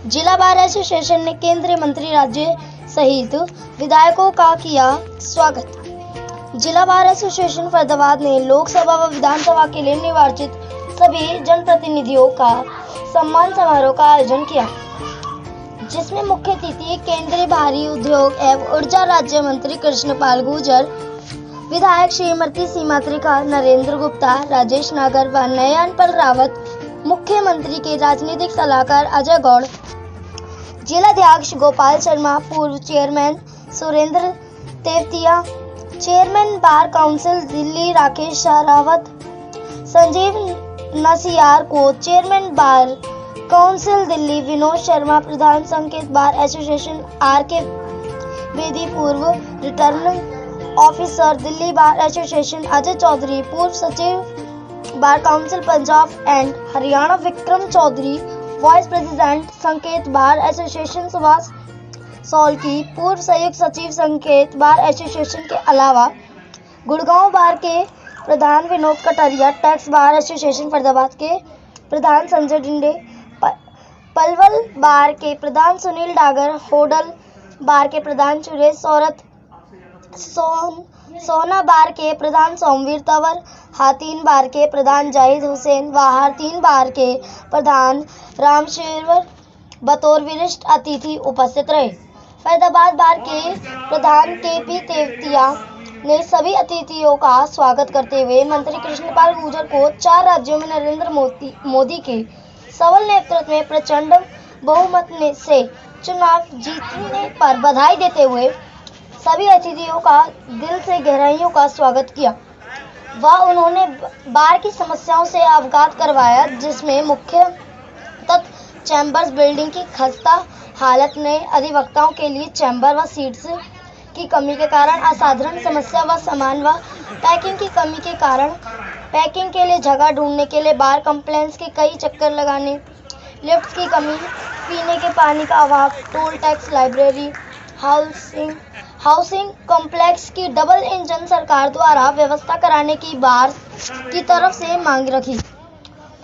जिला bar association ने केंद्रीय मंत्री राज्य सहित विधायकों का किया स्वागत। जिला बार एसोसिएशन फरीदाबाद ने लोकसभा व विधानसभा के लिए निर्वाचित सभी जनप्रतिनिधियों का सम्मान समारोह का आयोजन किया, जिसमें मुख्य अतिथि केंद्रीय भारी उद्योग एवं ऊर्जा राज्य मंत्री कृष्णपाल गुर्जर, विधायक श्रीमती सीमा त्रिखा, नरेंद्र गुप्ता, राजेश नागर व नयनपाल रावत, मुख्यमंत्री के राजनीतिक सलाहकार अजय गौड़, जिलाध्यक्ष गोपाल शर्मा, पूर्व chairman Surendra Tewatia, chairman bar council Delhi Rakesh Rawat, Sanjeev Nasiyar को chairman bar council Delhi Vinod Sharma, प्रधान Saket bar association R K. Bedi, पूर्व returning officer Delhi bar association Ajay Chaudhary, पूर्व सचिव bar council Punjab and Haryana Vikram Chaudhary, vice president Saket bar association Subhash सौलकी, पूर्व संयुक्त सचिव संकेत बार एसोसिएशन के अलावा गुड़गांव बार के प्रधान Vinod Kataria, tax bar association Faridabad के प्रधान संजय डिंडे, पलवल बार के प्रधान सुनील डागर, होडल बार के प्रधान सुरेश सौरथ, सोना बार के प्रधान सोमवीर तंवर, हाथीन बार के प्रधान जाहिद हुसैन व हाथीन बार के प्रधान रामशेरवर बतौर विशिष्ट अतिथि उपस्थित रहे। फरीदाबाद बार के प्रधान के.पी. तेवतिया ने सभी अतिथियों का स्वागत करते हुए मंत्री कृष्णपाल गुर्जर को 4 राज्यों में नरेंद्र मोदी के सबल नेतृत्व में प्रचंड बहुमत से चुनाव जीतने पर बधाई देते हुए सभी अतिथियों का दिल से गहराइयों का स्वागत किया व उन्होंने बार की समस्याओं से अवगत करवाया, जिसमें मुख्य तत्व चैम्बर्स बिल्डिंग की खस्ता हालत ने अधिवक्ताओं के लिए चैम्बर व सीट्स की कमी के कारण असाधारण समस्या व सामान व पैकिंग की कमी के कारण पैकिंग के लिए जगह ढूंढने के लिए बार कंप्लेंट्स के कई चक्कर लगाने, लिफ्ट की कमी, पीने के पानी का अभाव, toll tax, library, housing complex की डबल इंजन सरकार द्वारा व्यवस्था कराने की बार की तरफ से मांग रखी।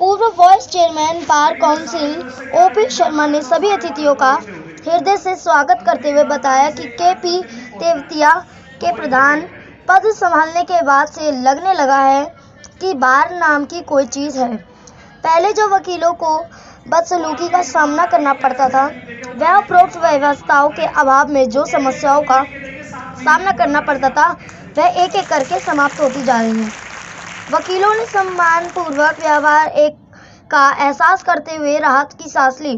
पूर्व vice chairman bar council OP. Sharma ने सभी अतिथियों का हृदय से स्वागत करते हुए बताया कि के.पी. तेवतिया के प्रधान पद संभालने के बाद से लगने लगा है कि बार नाम की कोई चीज़ है। पहले जो वकीलों को बदसलूकी का सामना करना पड़ता था, वह उपरोक्त व्यवस्थाओं के अभाव में जो समस्याओं का सामना करना पड़ता था, वह एक एक करके समाप्त होती जा रही है। वकीलों ने सम्मानपूर्वक व्यवहार का एहसास करते हुए राहत की सांस ली।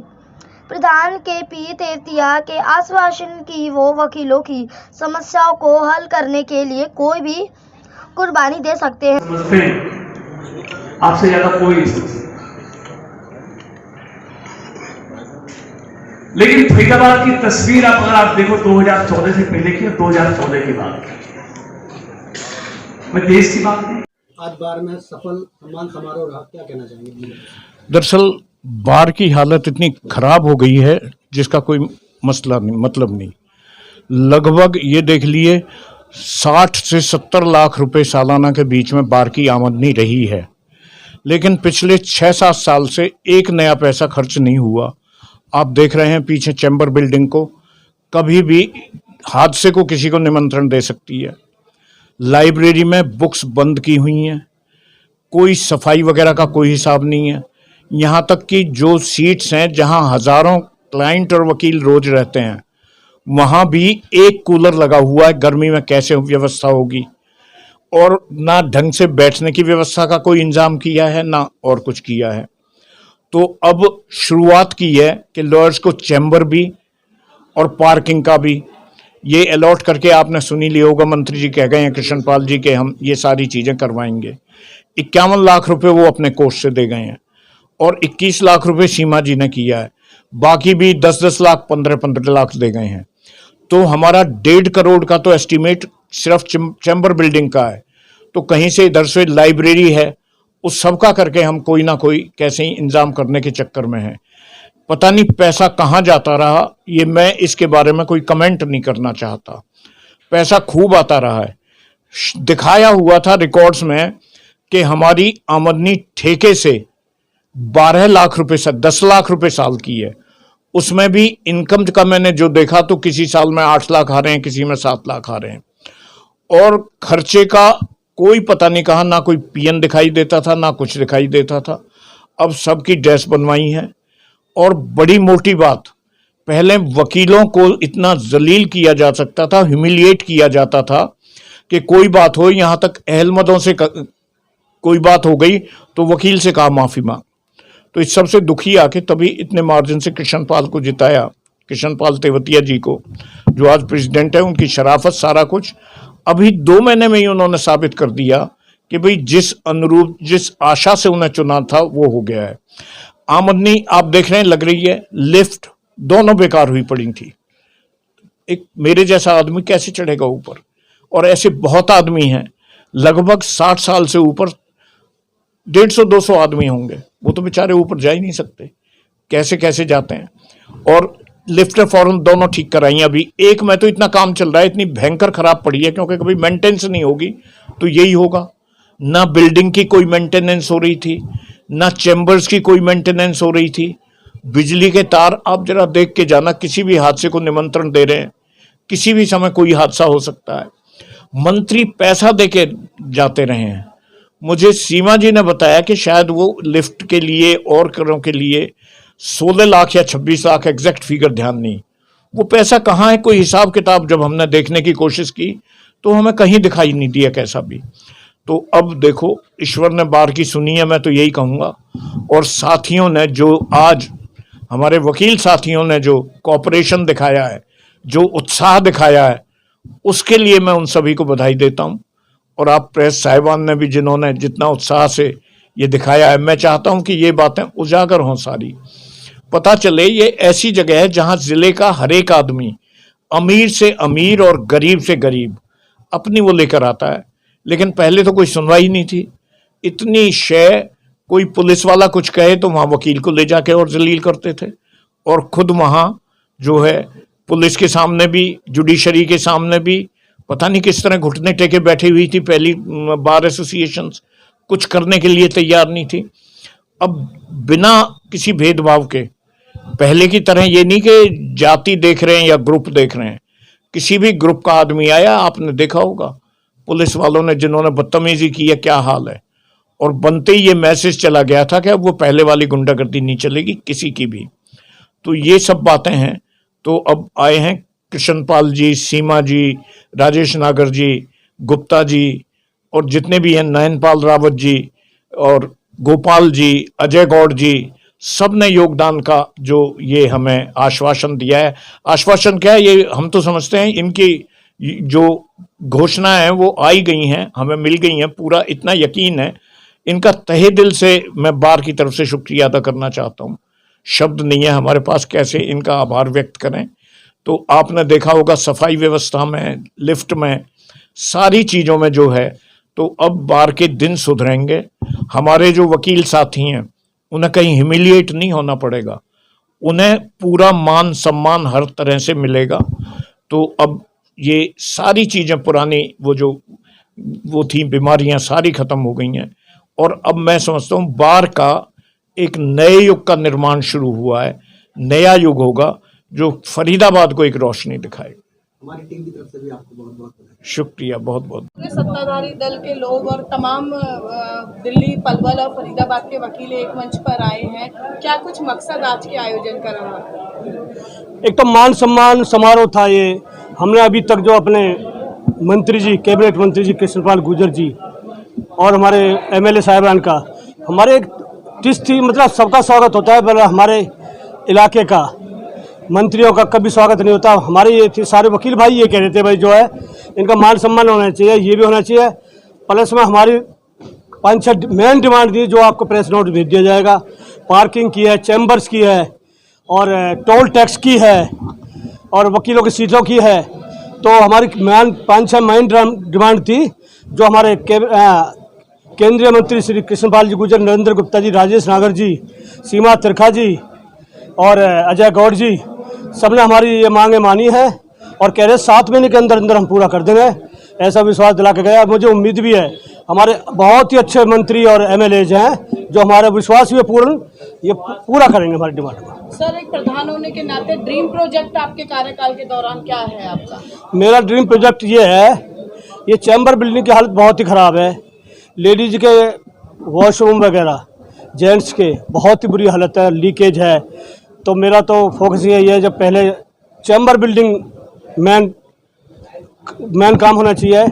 प्रधान के.पी. तेवतिया के आश्वासन की वो वकीलों की समस्याओं को हल करने के लिए कोई भी कुर्बानी दे सकते हैं। आपसे ज्यादा कोई, लेकिन फरीदाबाद की तस्वीर अगर आप देखो 2014 से पहले की और 2014 की बात, मैं देश की बात नहीं। आज बार में सफल सम्मान समारोह रहा, क्या कहना चाहेंगे? दरअसल बार की हालत इतनी खराब हो गई है जिसका कोई मतलब नहीं। लगभग ये देख लिए 60 से 70 लाख रुपए सालाना के बीच में बार की आमदनी रही है, लेकिन पिछले 6-7 साल से एक नया पैसा खर्च नहीं हुआ। आप देख रहे हैं पीछे चैम्बर बिल्डिंग को कभी भी हादसे को किसी को निमंत्रण दे सकती है। लाइब्रेरी में बुक्स बंद की हुई हैं, कोई सफाई वगैरह का कोई हिसाब नहीं है। यहाँ तक कि जो सीट्स हैं जहाँ हजारों क्लाइंट और वकील रोज रहते हैं, वहाँ भी एक कूलर लगा हुआ है। गर्मी में कैसे व्यवस्था होगी? और ना ढंग से बैठने की व्यवस्था का कोई इंतजाम किया है, ना और कुछ किया है। तो अब शुरुआत की है कि लॉयर्स को चैम्बर भी और पार्किंग का भी ये अलॉट करके, आपने सुनी लिया होगा, मंत्री जी कह गए हैं कृष्णपाल जी के हम ये सारी चीज़ें करवाएंगे। 51 लाख रुपए वो अपने कोष से दे गए हैं और 21 लाख रुपए सीमा जी ने किया है। बाकी भी 10-10 लाख, 15-15 लाख दे गए हैं। तो हमारा 1.5 करोड़ का तो एस्टीमेट सिर्फ चैम्बर बिल्डिंग का है। तो कहीं से इधर से लाइब्रेरी है, उस सब का करके हम कोई ना कोई कैसे ही इंतजाम करने के चक्कर में है। पता नहीं पैसा कहाँ जाता रहा, ये मैं इसके बारे में कोई कमेंट नहीं करना चाहता। पैसा खूब आता रहा है। दिखाया हुआ था रिकॉर्ड्स में कि हमारी आमदनी ठेके से 12 लाख रुपए से 10 लाख रुपए साल की है, उसमें भी इनकम का मैंने जो देखा तो किसी साल में 8 लाख आ रहे हैं, किसी में 7 लाख आ रहे हैं। और खर्चे का कोई पता नहीं कहा, ना कोई पीएन दिखाई देता था, ना कुछ दिखाई देता था। अब सबकी ड्रेस बनवाई है। और बड़ी मोटी बात, पहले वकीलों को इतना जलील किया जा सकता था, ह्यूमिलिएट किया जाता था कि कोई बात हो, यहां तक अहलमदों से कोई बात हो गई तो वकील से कहा माफी मांग। तो इस सबसे दुखी आके तभी इतने मार्जिन से कृष्णपाल को जिताया, कृष्णपाल तेवतिया जी को, जो आज प्रेसिडेंट है। उनकी शराफत, सारा कुछ अभी 2 महीने में ही उन्होंने साबित कर दिया कि भाई जिस अनुरूप, जिस आशा से उन्हें चुना था वो हो गया है। आमदनी आप देख रहे हैं, लग रही है, लिफ्ट दोनों बेकार हुई पड़ी थी। एक मेरे जैसा आदमी कैसे चढ़ेगा ऊपर? और ऐसे बहुत आदमी हैं, लगभग 60 साल से ऊपर 150-200 आदमी होंगे, वो तो बेचारे ऊपर जा ही नहीं सकते, कैसे कैसे जाते हैं। और लिफ्ट फौरन दोनों ठीक कराई। अभी एक में तो इतना काम चल रहा है, इतनी भयंकर खराब पड़ी है, क्योंकि कभी मेंटेनेंस नहीं होगी तो यही होगा। ना बिल्डिंग की कोई मेंटेनेंस हो रही थी, ना चैम्बर्स की कोई मेंटेनेंस हो रही थी। बिजली के तार आप जरा देख के जाना, किसी भी हादसे को निमंत्रण दे रहे हैं, किसी भी समय कोई हादसा हो सकता है। मंत्री पैसा देके जाते रहे हैं। मुझे सीमा जी ने बताया कि शायद वो लिफ्ट के लिए और करों के लिए 16 लाख या 26 लाख, एग्जैक्ट फिगर ध्यान नहीं, वो पैसा कहाँ है, कोई हिसाब किताब जब हमने देखने की कोशिश की तो हमें कहीं दिखाई नहीं दिया कैसा भी। तो अब देखो, ईश्वर ने बार की सुनी है, मैं तो यही कहूँगा। और साथियों ने जो आज, हमारे वकील साथियों ने जो कॉपरेशन दिखाया है, जो उत्साह दिखाया है, उसके लिए मैं उन सभी को बधाई देता हूँ। और आप प्रेस साहिबान ने भी, जिन्होंने जितना उत्साह से ये दिखाया है, मैं चाहता हूँ कि ये बातें उजागर हों, सारी पता चले। ये ऐसी जगह है जहाँ जिले का हर एक आदमी, अमीर से अमीर और गरीब से गरीब, अपनी वो लेकर आता है। लेकिन पहले तो कोई सुनवाई नहीं थी। इतनी शय, कोई पुलिस वाला कुछ कहे तो वहाँ वकील को ले जाके और जलील करते थे। और खुद वहाँ जो है पुलिस के सामने भी, जुडिशरी के सामने भी, पता नहीं किस तरह घुटने टेके बैठी हुई थी। पहली बार एसोसिएशन कुछ करने के लिए तैयार नहीं थी। अब बिना किसी भेदभाव के, पहले की तरह ये नहीं कि जाति देख रहे हैं या ग्रुप देख रहे हैं, किसी भी ग्रुप का आदमी आया, आपने देखा होगा पुलिस वालों ने जिन्होंने बदतमीजी की है, क्या हाल है। और बनते ही ये मैसेज चला गया था कि अब वो पहले वाली गुंडागर्दी नहीं चलेगी किसी की भी। तो ये सब बातें हैं। तो अब आए हैं कृष्णपाल जी, सीमा जी, राजेश नागर जी, गुप्ता जी, और जितने भी हैं, नयनपाल रावत जी और गोपाल जी, अजय गौड़ जी, सब ने योगदान का जो ये हमें आश्वासन दिया है। आश्वासन क्या है, ये हम तो समझते हैं इनकी जो घोषणा है वो आई गई हैं, हमें मिल गई हैं, पूरा इतना यकीन है। इनका तहे दिल से मैं बार की तरफ से शुक्रिया अदा करना चाहता हूँ। शब्द नहीं है हमारे पास कैसे इनका आभार व्यक्त करें। तो आपने देखा होगा सफाई व्यवस्था में, लिफ्ट में, सारी चीज़ों में जो है। तो अब बार के दिन सुधरेंगे। हमारे जो वकील साथी हैं उन्हें कहीं ह्यूमिलिएट नहीं होना पड़ेगा, उन्हें पूरा मान सम्मान हर तरह से मिलेगा। तो अब ये सारी चीज़ें पुरानी वो थी बीमारियां सारी खत्म हो गई हैं। और अब मैं समझता हूँ बार का एक नए युग का निर्माण शुरू हुआ है। नया युग होगा जो फरीदाबाद को एक रोशनी दिखाए। हमारी टीम की तरफ से भी आपको बहुत बहुत शुक्रिया, बहुत बहुत। सत्ताधारी दल के लोग और तमाम दिल्ली, पलवल और फरीदाबाद के वकील एक मंच पर आए हैं। क्या कुछ मकसद आज के आयोजन का रहा? एक तो मान सम्मान समारोह था ये। हमने अभी तक जो अपने मंत्री जी, कैबिनेट मंत्री जी कृष्णपाल गुर्जर जी और हमारे एमएलए साहिबान का, हमारे एक टिस थी, मतलब सबका स्वागत होता है, पर हमारे इलाके का मंत्रियों का कभी स्वागत नहीं होता। हमारे ये थे सारे वकील भाई ये कह रहे थे भाई जो है इनका मान सम्मान होना चाहिए, ये भी होना चाहिए। प्लस में हमारी 5-6 मेन डिमांड थी जो आपको प्रेस नोट भेज दिया जाएगा। पार्किंग की है, चैम्बर्स की है, और टोल टैक्स की है, और वकीलों की सीटों की है। तो हमारी 5-6 मेन डिमांड थी जो हमारे केंद्रीय मंत्री श्री कृष्णपाल जी गुर्जर, नरेंद्र गुप्ता जी, राजेश नागर जी, सीमा त्रिखा जी और अजय गौड़ जी, सबने हमारी ये मांगे मानी है और कह रहे 7 महीने के अंदर अंदर हम पूरा कर देंगे, ऐसा विश्वास दिला के गया। मुझे उम्मीद भी है हमारे बहुत ही अच्छे मंत्री और एमएलएज हैं जो हमारा विश्वास भी पूर्ण ये पूरा करेंगे हमारी डिमांड को। सर, एक प्रधान होने के नाते ड्रीम प्रोजेक्ट आपके कार्यकाल के दौरान क्या है आपका? मेरा ड्रीम प्रोजेक्ट ये है, ये चैम्बर बिल्डिंग की हालत बहुत ही ख़राब है। लेडीज के वॉशरूम वगैरह, जेंट्स के बहुत ही बुरी हालत है, लीकेज है। तो मेरा तो फोकस यही है, जब पहले चैम्बर बिल्डिंग मेन काम होना चाहिए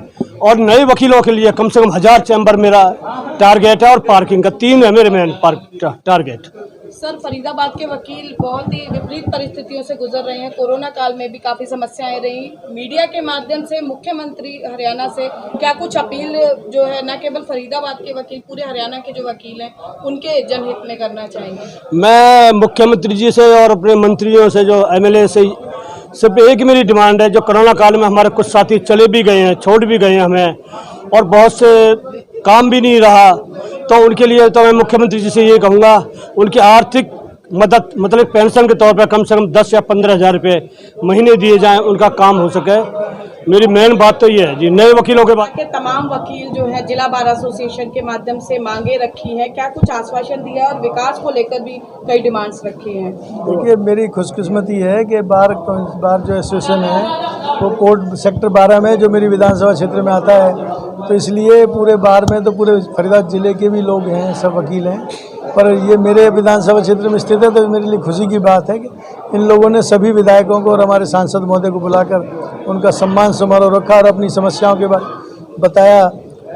और नए वकीलों के लिए कम से कम 1000 चैम्बर मेरा टारगेट है और पार्किंग का 3 है मेरे मेन टारगेट। सर, फरीदाबाद के वकील बहुत ही विपरीत परिस्थितियों से गुजर रहे हैं। कोरोना काल में भी काफ़ी समस्याएं रही। मीडिया के माध्यम से मुख्यमंत्री हरियाणा से क्या कुछ अपील जो है न केवल फरीदाबाद के वकील, पूरे हरियाणा के जो वकील हैं उनके जनहित में करना चाहेंगे? मैं मुख्यमंत्री जी से और अपने मंत्रियों से, जो एमएलए से, सिर्फ एक ही मेरी डिमांड है। जो कोरोना काल में हमारे कुछ साथी चले भी गए हैं, छोड़ भी गए हैं हमें, और बहुत से काम भी नहीं रहा, तो उनके लिए तो मैं मुख्यमंत्री जी से ये कहूँगा, उनकी आर्थिक मदद मतलब पेंशन के तौर पर कम से कम 10 या 15 हज़ार रुपये महीने दिए जाएं, उनका काम हो सके। मेरी मेन बात तो ये है जी। नए वकीलों के बाद तमाम वकील जो है जिला बार एसोसिएशन के माध्यम से मांगे रखी है, क्या कुछ आश्वासन दिया है और विकास को लेकर भी कई डिमांड्स रखी हैं? देखिए, मेरी खुशकिस्मती है कि बार जो एसोसिएशन है वो कोर्ट सेक्टर 12 में, जो मेरी विधानसभा क्षेत्र में आता है, तो इसलिए पूरे बार में तो पूरे फरीदाबाद जिले के भी लोग हैं, सब वकील हैं। पर ये मेरे विधानसभा क्षेत्र में स्थित है, तो मेरे लिए खुशी की बात है कि इन लोगों ने सभी विधायकों को और हमारे सांसद महोदय को बुलाकर उनका सम्मान समारोह रखा और अपनी समस्याओं के बारे बताया।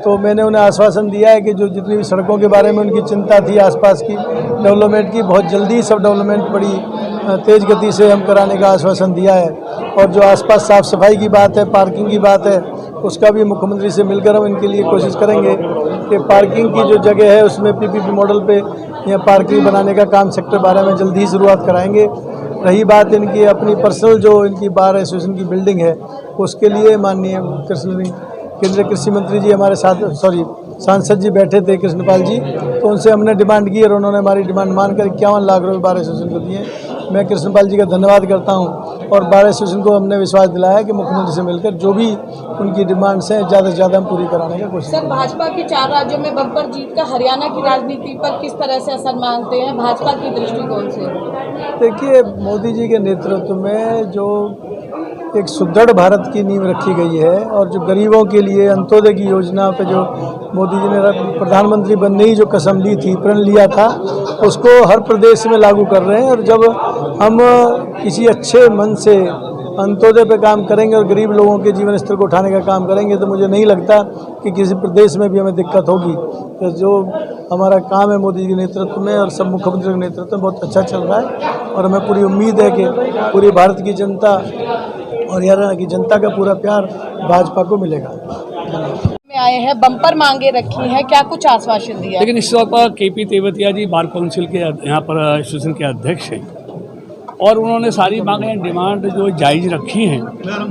तो मैंने उन्हें आश्वासन दिया है कि जो जितनी भी सड़कों के बारे में उनकी चिंता थी, आसपास की डेवलपमेंट की, बहुत जल्दी सब डेवलपमेंट बड़ी तेज़ गति से हम कराने का आश्वासन दिया है। और जो आसपास साफ़ सफाई की बात है, पार्किंग की बात है, उसका भी मुख्यमंत्री से मिलकर हम इनके लिए कोशिश करेंगे कि पार्किंग की जो जगह है उसमें पीपीपी मॉडल पे यहाँ पार्किंग बनाने का काम सेक्टर 12 में जल्दी ही शुरुआत कराएंगे। रही बात इनकी अपनी पर्सनल जो इनकी बार एसोसिएशन की बिल्डिंग है, उसके लिए माननीय केंद्रीय कृषि मंत्री जी हमारे साथ सांसद जी बैठे थे, कृष्णपाल जी, तो उनसे हमने डिमांड की और उन्होंने हमारी डिमांड मानकर 51 लाख रुपए बार एसोसिएशन को दिए। मैं कृष्णपाल जी का धन्यवाद करता हूं और बार एसोसिएशन को हमने विश्वास दिलाया कि मुख्यमंत्री से मिलकर जो भी उनकी डिमांड्स हैं ज़्यादा से ज़्यादा हम पूरी कराने का कोशिश करेंगे। सर, भाजपा की 4 राज्यों में बम्पर जीत का हरियाणा की राजनीति पर किस तरह से असर मानते हैं भाजपा की दृष्टिकोण से? देखिए, मोदी जी के नेतृत्व में जो एक सुदृढ़ भारत की नींव रखी गई है और जो गरीबों के लिए अंत्योदय की योजना पे जो मोदी जी ने प्रधानमंत्री बनने ही जो कसम ली थी, प्रण लिया था, उसको हर प्रदेश में लागू कर रहे हैं। और जब हम किसी अच्छे मन से अंत्योदय पे काम करेंगे और गरीब लोगों के जीवन स्तर को उठाने का काम करेंगे, तो मुझे नहीं लगता कि किसी प्रदेश में भी हमें दिक्कत होगी। तो जो हमारा काम है मोदी जी के नेतृत्व में और सब मुख्यमंत्री के नेतृत्व में बहुत अच्छा चल रहा है और हमें पूरी उम्मीद है कि पूरी भारत की जनता और हरियाणा की जनता का पूरा प्यार भाजपा को मिलेगा। में आए हैं, बम्पर मांगे रखी हैं, क्या कुछ आश्वासन दिया? लेकिन इस वक्त केपी तेवतिया जी बार काउंसिल के यहाँ पर एसोसिएशन के अध्यक्ष हैं और उन्होंने सारी मांगें डिमांड जो जायज़ रखी हैं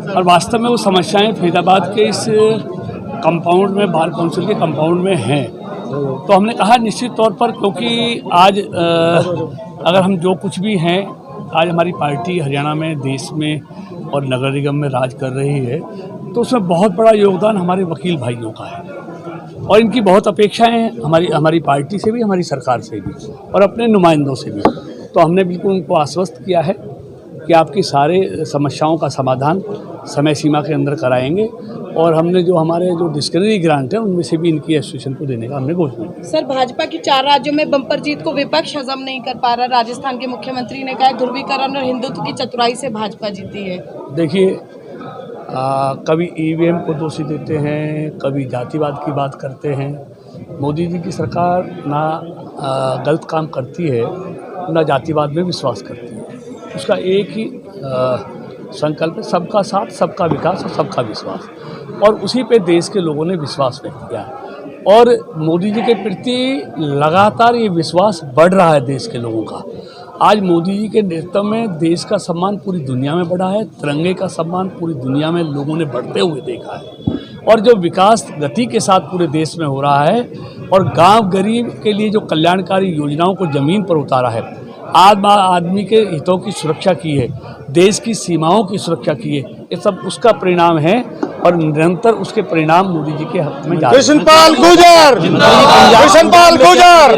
और वास्तव में वो समस्याएं फरीदाबाद के इस कंपाउंड में, बार काउंसिल के कंपाउंड में हैं। तो हमने कहा निश्चित तौर पर, क्योंकि आज अगर हम जो कुछ भी हैं, आज हमारी पार्टी हरियाणा में, देश में और नगर निगम में राज कर रही है, तो उसमें बहुत बड़ा योगदान हमारे वकील भाइयों का है और इनकी बहुत अपेक्षाएं हमारी पार्टी से भी, हमारी सरकार से भी और अपने नुमाइंदों से भी। तो हमने बिल्कुल उनको आश्वस्त किया है कि आपकी सारे समस्याओं का समाधान समय सीमा के अंदर कराएंगे और हमने जो हमारे जो डिस्कवरी ग्रांट है उनमें से भी इनकी एसोसिएशन को देने का हमने घोषणा की। सर, भाजपा की 4 राज्यों में बम्पर जीत को विपक्ष हजम नहीं कर पा रहा। राजस्थान के मुख्यमंत्री ने कहा ध्रुवीकरण और हिंदुत्व की चतुराई से भाजपा जीती है। देखिए, कभी ईवीएम को दोषी देते हैं, कभी जातिवाद की बात करते हैं। मोदी जी की सरकार ना गलत काम करती है, ना जातिवाद में विश्वास करती है। उसका एक ही संकल्प है, सबका साथ, सबका विकास और सबका विश्वास, और उसी पे देश के लोगों ने विश्वास व्यक्त किया है और मोदी जी के प्रति लगातार ये विश्वास बढ़ रहा है देश के लोगों का। आज मोदी जी के नेतृत्व में देश का सम्मान पूरी दुनिया में बढ़ा है, तिरंगे का सम्मान पूरी दुनिया में लोगों ने बढ़ते हुए देखा है और जो विकास गति के साथ पूरे देश में हो रहा है और गांव गरीब के लिए जो कल्याणकारी योजनाओं को ज़मीन पर उतारा है, आदमी के हितों की सुरक्षा की है, देश की सीमाओं की सुरक्षा की है, ये सब उसका परिणाम है और निरंतर उसके परिणाम मोदी जी के हक में जा रहे हैं। कृष्णपाल गुर्जर, कृष्णपाल गुर्जर।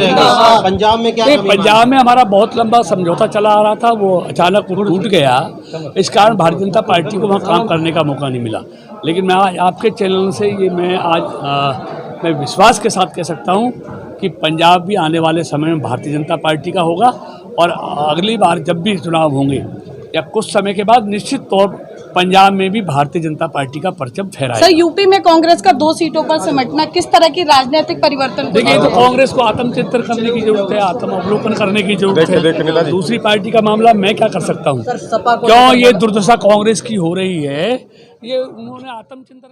पंजाब में क्या नहीं, कमी पंजाब में हमारा बहुत लंबा समझौता चला आ रहा था, वो अचानक टूट गया। इस कारण भारतीय जनता पार्टी को वहाँ काम करने का मौका नहीं मिला। लेकिन मैं आज आपके चैनल से ये मैं विश्वास के साथ कह सकता हूँ कि पंजाब भी आने वाले समय में भारतीय जनता पार्टी का होगा और अगली बार जब भी चुनाव होंगे या कुछ समय के बाद निश्चित तौर पंजाब में भी भारतीय जनता पार्टी का परचम फहराएगा। सर, यूपी में कांग्रेस का 2 सीटों पर सिमटना किस तरह की राजनीतिक परिवर्तन? देखिए, तो कांग्रेस को आत्मचिंतन करने की जरूरत है, आत्म अवलोकन करने की जरूरत है। दूसरी पार्टी का मामला मैं क्या कर सकता हूँ? क्यों ये दुर्दशा कांग्रेस की हो रही है, ये उन्होंने आत्मचिंतन